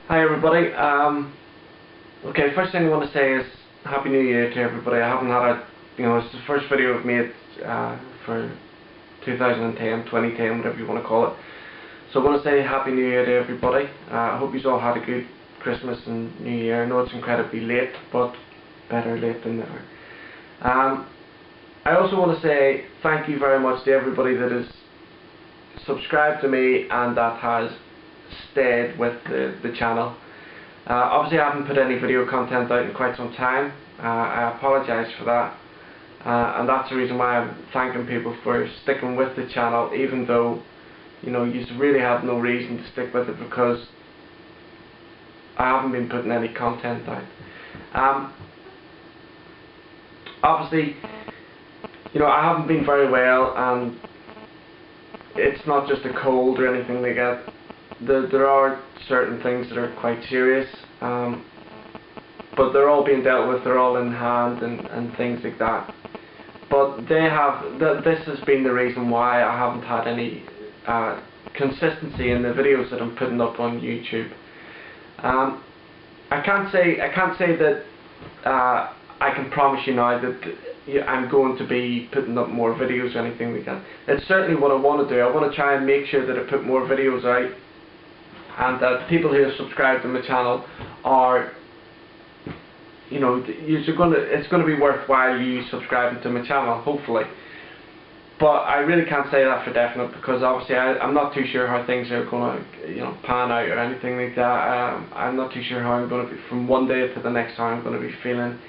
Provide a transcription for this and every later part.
Hi everybody. Okay, first thing I want to say is Happy New Year to everybody. I haven't had it's the first video I've made for 2010, 2010, whatever you want to call it. So I want to say Happy New Year to everybody. I hope you all had a good Christmas and New Year. I know it's incredibly late, but better late than never. I also want to say thank you very much to everybody that has subscribed to me and that has stayed with the channel. Obviously I haven't put any video content out in quite some time. I apologise for that, and that's the reason why I'm thanking people for sticking with the channel, even though you really have no reason to stick with it, because I haven't been putting any content out. Obviously I haven't been very well, and it's not just a cold or anything like that. There are certain things that are quite serious, but they're all being dealt with, they're all in hand and things like that. But this has been the reason why I haven't had any consistency in the videos that I'm putting up on YouTube. I can't say that I can promise you now that I'm going to be putting up more videos or anything like that. It's certainly what I want to do. I want to try and make sure that I put more videos out, and that people who have subscribed to my channel are, it's going to be worthwhile you subscribing to my channel, hopefully. But I really can't say that for definite, because obviously I'm not too sure how things are going to pan out or anything like that. I'm not too sure how I'm going to be from one day to the next, how I'm going to be feeling.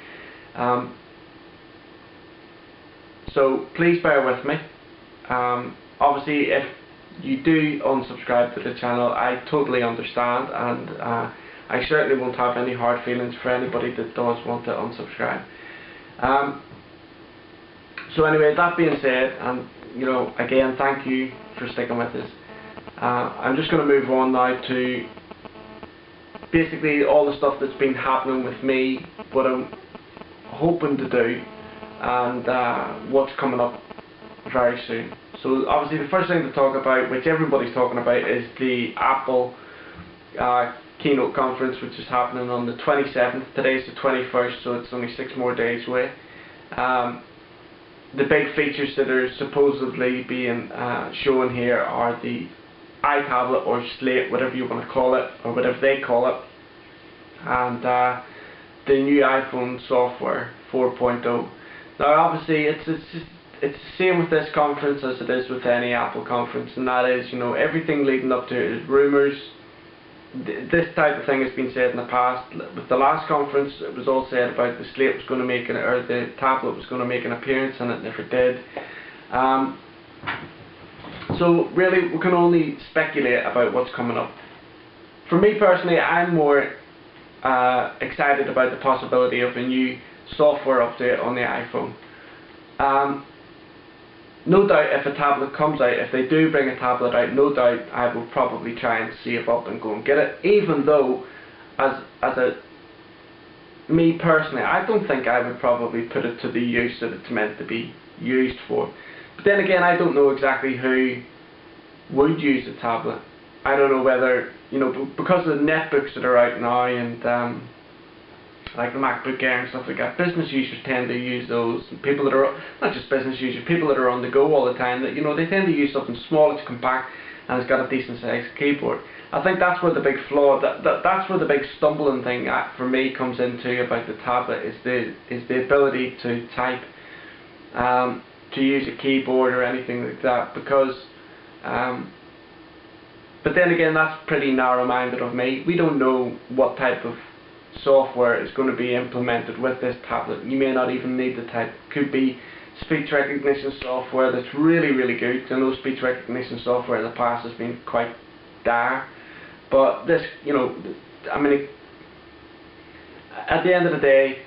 So please bear with me. Obviously if you do unsubscribe to the channel, I totally understand, and I certainly won't have any hard feelings for anybody that does want to unsubscribe. So anyway, that being said, and again, thank you for sticking with us. I'm just going to move on now to basically all the stuff that's been happening with me, what I'm hoping to do, and what's coming up very soon. So obviously the first thing to talk about, which everybody's talking about, is the Apple Keynote conference, which is happening on the 27th. Today's the 21st, so it's only 6 more days away. The big features that are supposedly being shown here are the iTablet or Slate, whatever you want to call it, or whatever they call it, and the new iPhone software 4.0. Now obviously it's the same with this conference as it is with any Apple conference, and that is, everything leading up to it is rumours. This type of thing has been said in the past. With the last conference, it was all said about the Slate was going to make or the tablet was going to make an appearance, and it never did. So really, we can only speculate about what's coming up. For me personally, I'm more excited about the possibility of a new software update on the iPhone. No doubt if a tablet comes out, if they do bring a tablet out, no doubt I will probably try and save up and go and get it, even though me personally, I don't think I would probably put it to the use that it's meant to be used for. But then again, I don't know exactly who would use a tablet. I don't know whether, because of the netbooks that are out now, and like the MacBook Air and stuff like that, business users tend to use those. People that are, not just business users, people that are on the go all the time, that they tend to use something small, it's compact, and it's got a decent sized keyboard. I think that's where the big flaw, that's where the big stumbling thing for me comes into about the tablet, is the ability to type, to use a keyboard or anything like that, because but then again, that's pretty narrow-minded of me. We don't know what type of software is going to be implemented with this tablet. You may not even need to type. Could be speech recognition software that's really, really good. I know speech recognition software in the past has been quite dire, but this, I mean, at the end of the day,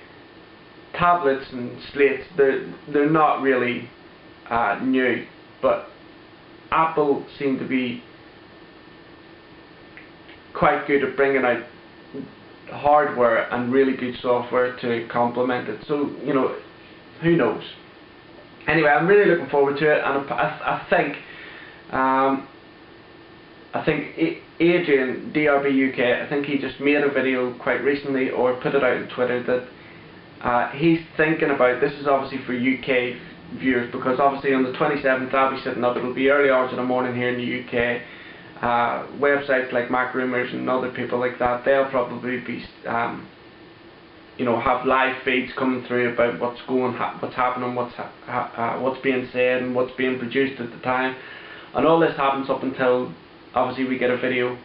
tablets and slates, they're not really new, but Apple seem to be quite good at bringing out hardware and really good software to complement it. So who knows. Anyway, I'm really looking forward to it, and I think I think Adrian, DRB UK, I think he just made a video quite recently, or put it out on Twitter, that he's thinking about, this is obviously for UK viewers, because obviously on the 27th I'll be sitting up, it'll be early hours in the morning here in the UK. Websites like Mac Rumors and other people like that, they'll probably be you know, have live feeds coming through about what's happening, what's being said and what's being produced at the time, and all this happens up until obviously we get a video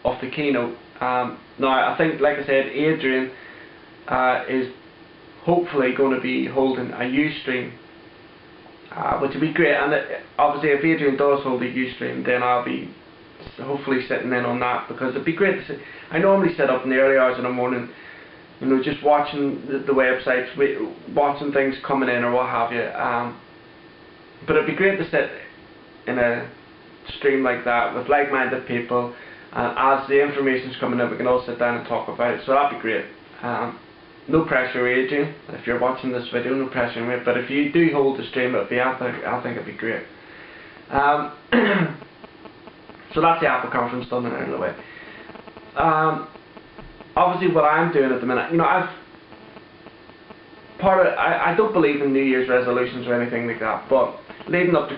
of the keynote. Now I think, like I said, Adrian is hopefully going to be holding a Ustream, which would be great. And obviously if Adrian does hold a Ustream, then I'll be hopefully sitting in on that, because it'd be great to see. I normally sit up in the early hours in the morning, you know, just watching the websites, watching things coming in or what have you. But it'd be great to sit in a stream like that with like-minded people, and as the information's coming in, we can all sit down and talk about it. So that'd be great. No pressure, Adrian. If you're watching this video, no pressure, mate. But if you do hold the stream, I think it'd be great. So that's the Apple conference done and out of the way. Obviously, what I'm doing at the minute, you know, I don't believe in New Year's resolutions or anything like that, but leading up to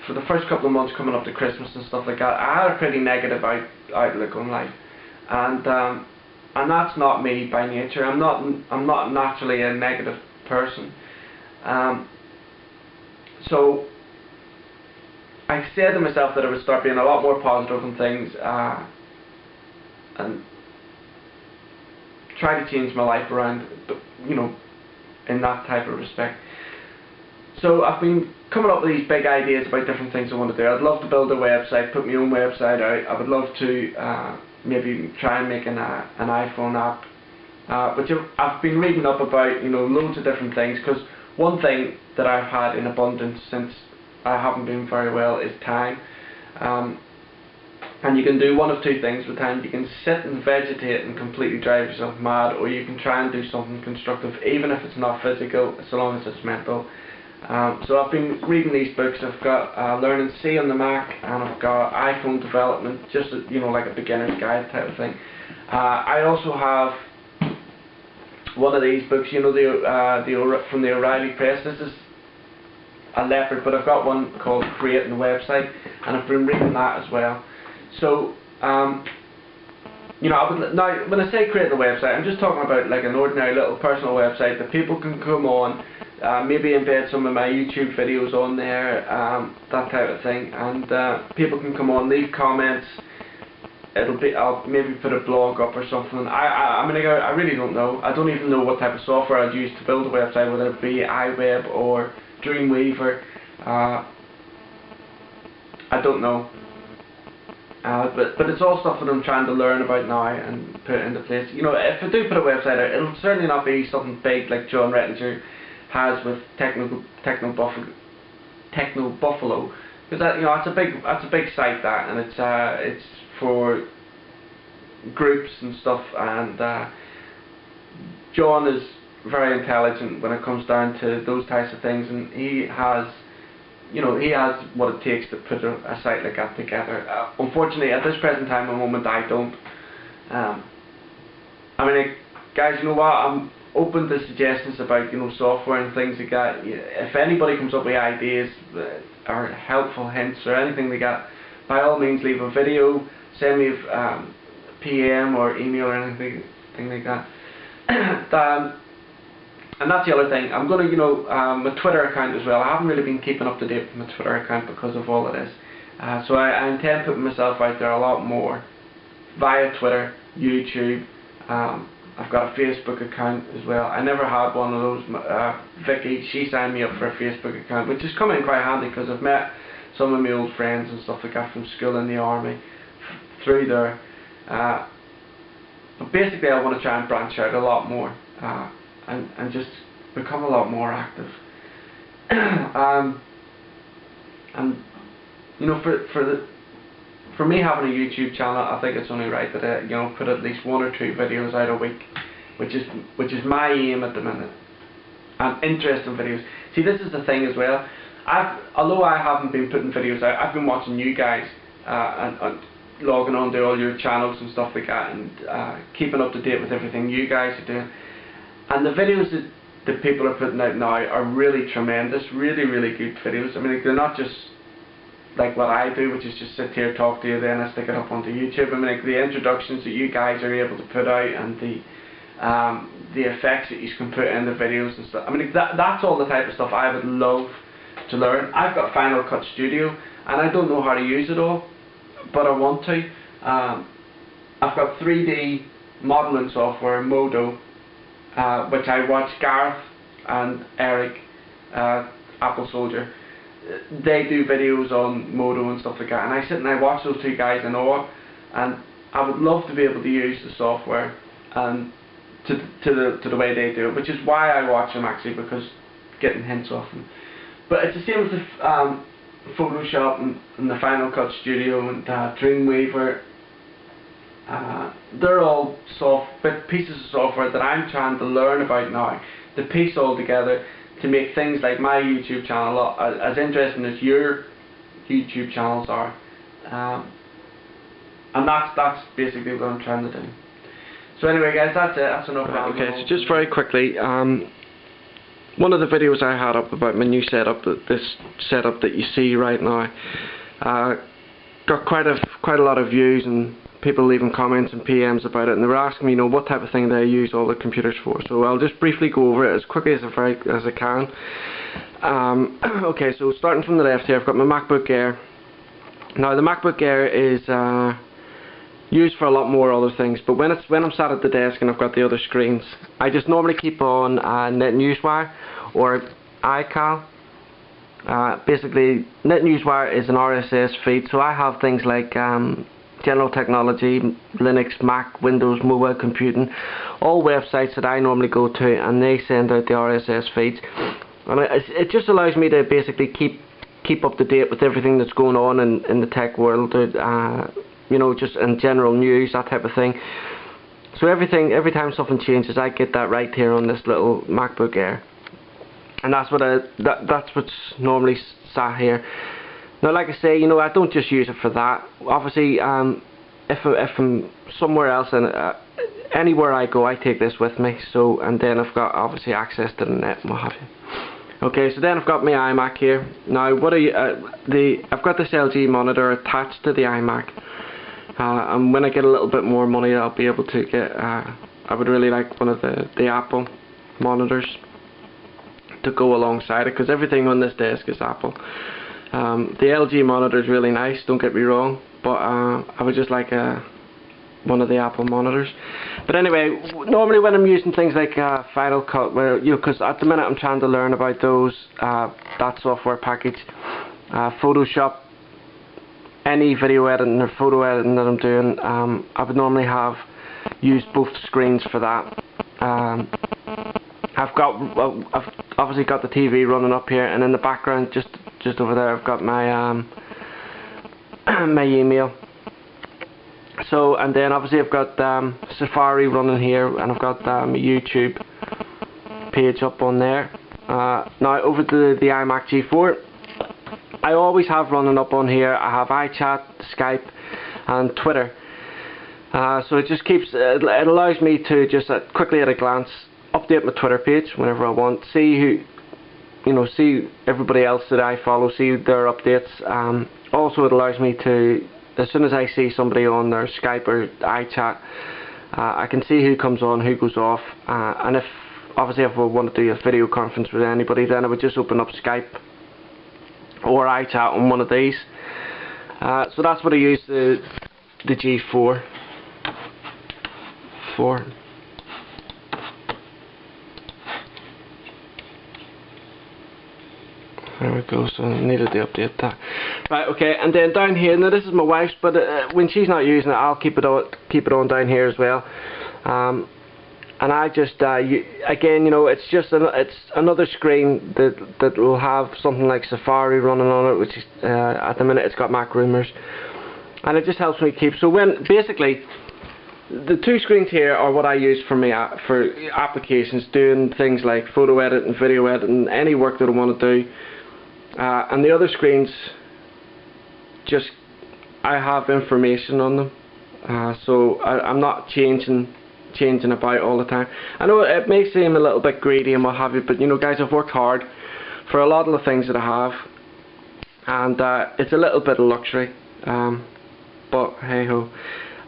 for the first couple of months coming up to Christmas and stuff like that, I had a pretty negative outlook on life, and that's not me by nature. I'm not naturally a negative person. So I said to myself that I would start being a lot more positive on things, and try to change my life around, you know, in that type of respect. So I've been coming up with these big ideas about different things I want to do. I'd love to build a website, put my own website out. I would love to maybe try and make an iPhone app, which I've been reading up about, you know, loads of different things, because one thing that I've had in abundance since I haven't been very well is time. And you can do one of two things with time. You can sit and vegetate and completely drive yourself mad, or you can try and do something constructive, even if it's not physical, so long as it's mental. So I've been reading these books. I've got Learning C on the Mac, and I've got iPhone Development, just you know, like a beginner's guide type of thing. I also have one of these books, you know, from the O'Reilly Press. This is a leopard, but I've got one called Creating a Website, and I've been reading that as well. So, you know, now when I say create a website, I'm just talking about like an ordinary little personal website that people can come on, maybe embed some of my YouTube videos on there, that type of thing, and people can come on, leave comments. I'll maybe put a blog up or something. I mean, I really don't know. I don't even know what type of software I'd use to build a website, whether it be iWeb or Dreamweaver. I don't know. But it's all stuff that I'm trying to learn about now and put into place. You know, if I do put a website out, it'll certainly not be something big like John Rettinger has with Techno Buffalo, because that, you know, that's a big site, that, and it's for groups and stuff. And John is very intelligent when it comes down to those types of things, and he has, you know, he has what it takes to put a site like that together. Unfortunately, at this present time and moment, I don't. I mean, guys, you know what? I'm open to suggestions about, you know, software and things like that. If anybody comes up with ideas or helpful hints or anything like that, by all means, leave a video, send me a PM or email or anything like that. And that's the other thing. I'm going to, you know, my Twitter account as well. I haven't really been keeping up to date with my Twitter account because of all of this. So I intend putting myself out there a lot more via Twitter, YouTube. I've got a Facebook account as well. I never had one of those. Vicky, she signed me up for a Facebook account, which has come in quite handy because I've met some of my old friends and stuff like that from school and the army through there. But basically, I want to try and branch out a lot more. And just become a lot more active. And you know, for me having a YouTube channel, I think it's only right that I, you know, put at least 1 or 2 videos out a week, which is my aim at the minute. And interesting videos. See, this is the thing as well. Although I haven't been putting videos out, I've been watching you guys and logging on to all your channels and stuff like that, and keeping up to date with everything you guys are doing. And the videos that people are putting out now are really tremendous, really good videos. I mean, they're not just like what I do, which is just sit here, talk to you, then I stick it up onto YouTube. I mean, like the introductions that you guys are able to put out, and the effects that you can put in the videos and stuff. I mean, that's all the type of stuff I would love to learn. I've got Final Cut Studio, and I don't know how to use it all, but I want to. I've got 3D modeling software, Modo, which I watch Gareth and Eric, Apple Soldier. They do videos on Modo and stuff like that, and I sit and I watch those two guys in awe, and I would love to be able to use the software and to the way they do it, which is why I watch them actually, because getting hints off them. But it's the same with the Photoshop and the Final Cut Studio and Dreamweaver. They're all pieces of software that I'm trying to learn about now, to piece all together to make things like my YouTube channel as interesting as your YouTube channels are. And that's basically what I'm trying to do. So anyway guys, that's it, that's enough. Okay, so just very quickly, one of the videos I had up about my new setup, this setup that you see right now, got quite a lot of views and people leaving comments and PMs about it, and they were asking me, you know, what type of thing do I use all the computers for. So I'll just briefly go over it as quickly as I can. Okay, so starting from the left here, I've got my MacBook Air. Now the MacBook Air is used for a lot more other things, but when I'm sat at the desk and I've got the other screens, I just normally keep on NetNewsWire or iCal. Basically, NetNewsWire is an RSS feed, so I have things like general technology, Linux, Mac, Windows, mobile computing, all websites that I normally go to, and they send out the RSS feeds, and it just allows me to basically keep up to date with everything that's going on in the tech world, you know, just in general news, that type of thing. So every time something changes, I get that right here on this little MacBook Air, and that's what's normally sat here. Now, like I say, you know, I don't just use it for that. Obviously, if I'm somewhere else and anywhere I go, I take this with me. So, and then I've got obviously access to the net and what have you. Okay, so then I've got my iMac here. Now, I've got this LG monitor attached to the iMac, and when I get a little bit more money, I'll be able to get. I would really like one of the Apple monitors to go alongside it, because everything on this desk is Apple. The LG monitor is really nice, don't get me wrong, but I would just like one of the Apple monitors. But anyway, normally when I'm using things like Final Cut, where because at the minute I'm trying to learn about those that software package, Photoshop, any video editing or photo editing that I'm doing, I would normally have used both screens for that. I've obviously got the TV running up here, and in the background, just over there, I've got my my email. So, and then obviously I've got Safari running here, and I've got my YouTube page up on there. Now over to the iMac G4, I always have running up on here. I have iChat, Skype, and Twitter. So it just keeps. It allows me to just quickly at a glance update my Twitter page whenever I want, see see everybody else that I follow, see their updates. Also, it allows me to, as soon as I see somebody on their Skype or iChat, I can see who comes on, who goes off, and if I want to do a video conference with anybody, then I would just open up Skype or iChat on one of these. So that's what I use the G4 for. There we go, so I needed to update that. Right, okay, and then down here, now this is my wife's, but when she's not using it, I'll keep it on down here as well. And I just, again, you know, it's another screen that will have something like Safari running on it, which is, at the minute it's got Mac Rumors, and it just helps me keep. So basically, the two screens here are what I use for applications, doing things like photo editing, video editing, any work that I want to do. And the other screens, just I have information on them, so I'm not changing about all the time. I know it may seem a little bit greedy and what have you, but you know, guys, I've worked hard for a lot of the things that I have, and it's a little bit of luxury, but hey ho.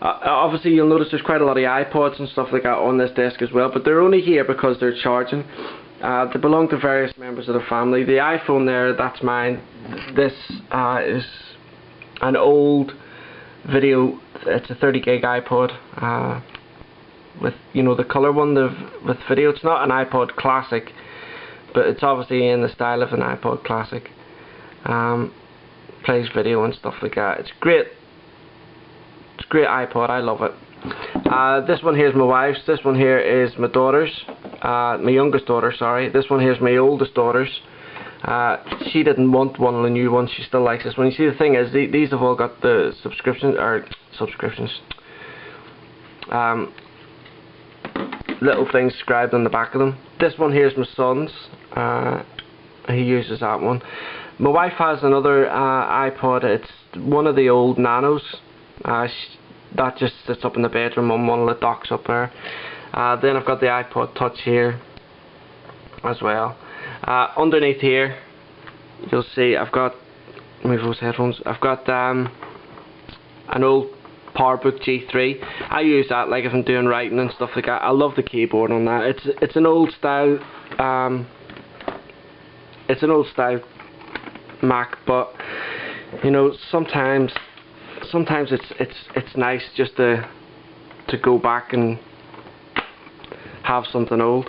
Obviously you'll notice there's quite a lot of iPods and stuff like that on this desk as well, but they're only here because they're charging. They belong to various members of the family. The iPhone there, that's mine. This is an old video, it's a 30 gig iPod, with, you know, the colour one with video. It's not an iPod Classic, but it's obviously in the style of an iPod Classic. Plays video and stuff like that. It's great. It's a great iPod, I love it. This one here is my wife's, this one here is my daughter's, my youngest daughter, sorry. This one here is my oldest daughter's. She didn't want one of the new ones, she still likes this one. You see, the thing is, these have all got the subscriptions, little things scribed on the back of them. This one here is my son's, he uses that one. My wife has another iPod, it's one of the old Nanos. That just sits up in the bedroom on one of the docks up there. Then I've got the iPod Touch here as well. Underneath here you'll see I've got, move those headphones, I've got an old PowerBook G3. I use that like if I'm doing writing and stuff like that. I love the keyboard on that. It's an old style Mac, but you know, sometimes it's nice just to go back and have something old.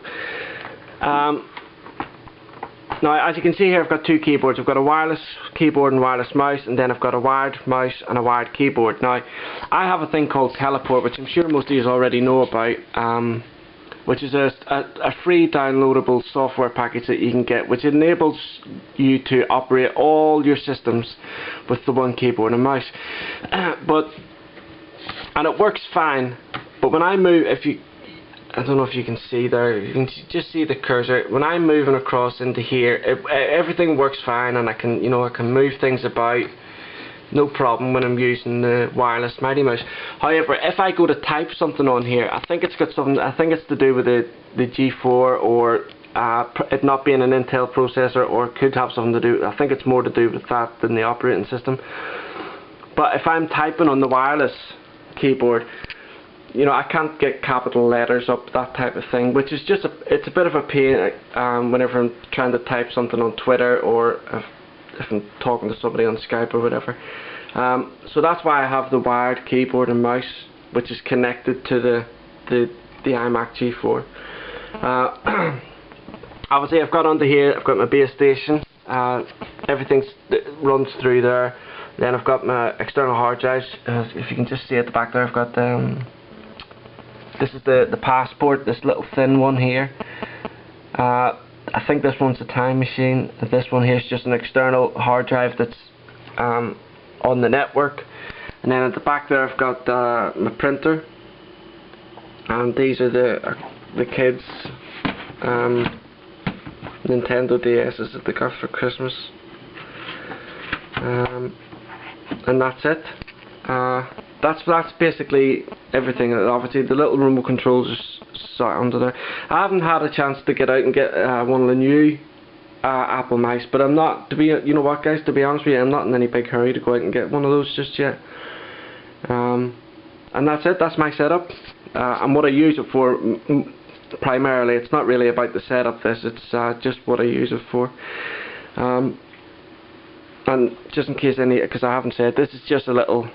Now, as you can see here, I've got two keyboards. I've got a wireless keyboard and wireless mouse, and then I've got a wired mouse and a wired keyboard. Now, I have a thing called Teleport, which I'm sure most of you already know about, which is a free downloadable software package that you can get, which enables you to operate all your systems with the one keyboard and mouse. And it works fine, but when I move, I don't know if you can see there, you can just see the cursor. When I'm moving across into here, everything works fine, and I can move things about, no problem when I'm using the wireless Mighty Mouse. However, if I go to type something on here, I think it's got something. I think it's to do with the G4 or it not being an Intel processor, or it could have something to do. I think it's more to do with that than the operating system. But if I'm typing on the wireless keyboard, you know, I can't get capital letters up, that type of thing, which is just it's a bit of a pain whenever I'm trying to type something on Twitter, or if I'm talking to somebody on Skype or whatever. So that's why I have the wired keyboard and mouse, which is connected to the iMac G4. Obviously, I've got under here, I've got my base station. Everything runs through there. Then I've got my external hard drives. If you can just see at the back there, I've got this is the passport, this little thin one here. I think this one's a time machine. This one here is just an external hard drive that's on the network. And then at the back there I've got my printer. And these are the kids' Nintendo DS's that they got for Christmas. And that's it. That's basically everything. Obviously the little remote controls are sat under there. I haven't had a chance to get out and get one of the new Apple mice, but I'm not, you know what guys, to be honest with you, I'm not in any big hurry to go out and get one of those just yet. And that's it, that's my setup. And what I use it for, primarily, it's not really about the setup it's just what I use it for. And just in case because I haven't said, this is just a little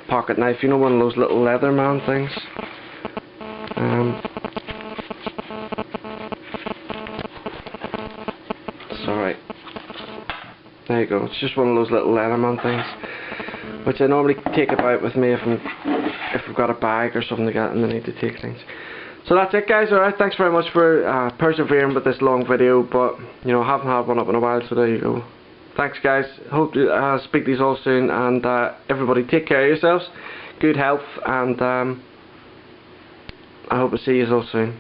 pocket knife, you know, one of those little Leatherman things. It's alright. There you go, it's just one of those little Leatherman things, which I normally take about with me if I've got a bag or something like that and I need to take things. So that's it guys, alright, thanks very much for persevering with this long video, but you know, I haven't had one up in a while, so there you go. Thanks guys, hope to speak to you all soon, and everybody take care of yourselves, good health, and I hope to see you all soon.